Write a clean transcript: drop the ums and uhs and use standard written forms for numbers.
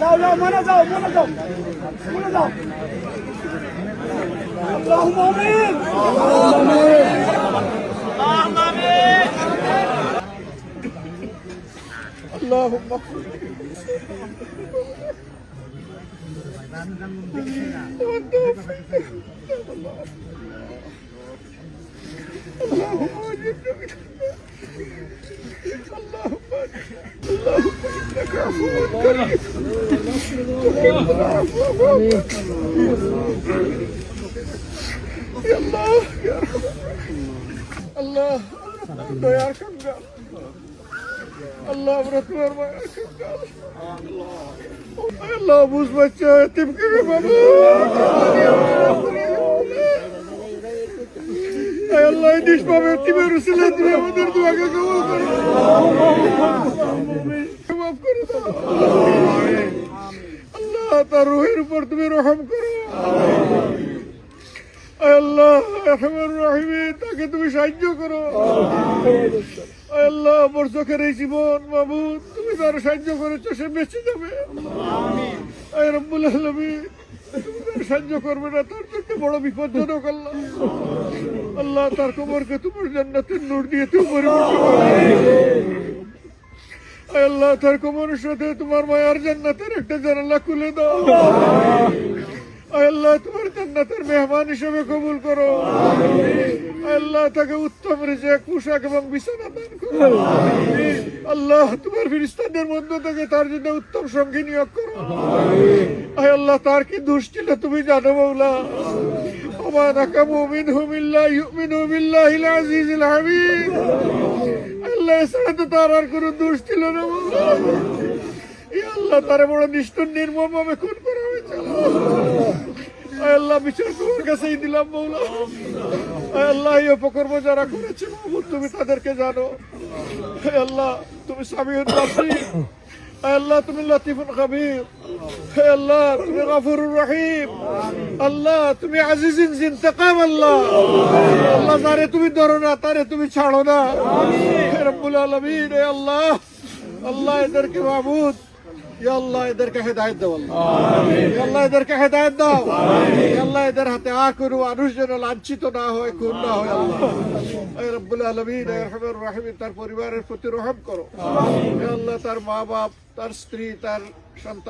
যাও যাও মনে যাও মনে যাও মনে যাও আল্লাহুম্মা আমিন আল্লাহুম্মা আমিন আল্লাহুম্মা আল্লাহ দয়ার কঙ্গাল আল্লাহ আমরা তোমার মায়ের কঙ্গাল আল্লাহ বুঝ বাচ্চা এতিমকে বাবা আল্লাহ দিস পাবে এতিমের উসিলা তুমি আমাদের দোয়াকে কবুল করো মাফ করে দাও আল্লাহ তার রূহের উপর তুমি রহম করো আল্লাহ রহমান রহিমে তাকে তুমি সাহায্য করো আল্লাহ আমার চোখের এই জীবন মাবুদ তুমি তার সাহায্য করেছো সে বেঁচে যাবে আয় রব্বুল আলামিন তুমি তার সাহায্য করবে না তার জন্য বড় বিপজ্জনক আল্লাহ আল্লাহ তার কবরকে তোমার জান্নাতের নূর দিয়ে তুমি পরিপূর্ণ করো আয় আল্লাহ তার কবরের সাথে তোমার মায়ার জান্নাতের একটা জানালা খুলে দাও আল্লাহ তোমার জান্নাতের মেহমান হিসেবে কবুল করো আল্লাহ তাকে উত্তম রিজিক পোশাক এবং বিছানা দান করো আল্লাহ তোমার ফেরেশতাদের মধ্য থেকে তার জন্য উত্তম সঙ্গী নিয়োগ করো আল্লাহ তার কি দোষ ছিল তুমি জানো মাওলা ওমা নাকামু মিনহুম ইল্লা ইউমিনু বিল্লাহিল আজিজিল হামিদ আল্লাহ এছাড়া তো তার আর কোনো দোষ ছিল না মাওলা আল্লাহ তার বড় নিষ্ঠুর নির্মম ভাবে খুন করা হয়েছে আল্লাহ বিচার তোমার কাছেই দিলাম মৌলা আল্লাহ এই অপকর্ম যারা করেছে তুমি তাদেরকে জানো আল্লাহ তুমি সামিউল বাসীর আল্লাহ তুমি লতিফুল খাবীর আল্লাহ তুমি গফুরুর রহিম আল্লাহ তুমি আজিজুল ইন্তেকাম আল্লাহ আল্লাহ তারে তুমি ধরো না তারে তুমি ছাড়ো না রব্বুল আলামিন আল্লাহ আল্লাহ এদেরকে মাবুদ আল্লাহ এদেরকে হেদায়েত দাও আল্লাহ এদেরকে হেদায়েত দাও আল্লাহ এদের হাতে আখের মানুষ যেন লাঞ্ছিত না হয় খুন না হয় আল্লাহ রব্বুল আলামিন রহমান রহিম তার পরিবারের প্রতি রহম করো আল্লাহ তার মা বাপ তার স্ত্রী তার সন্তান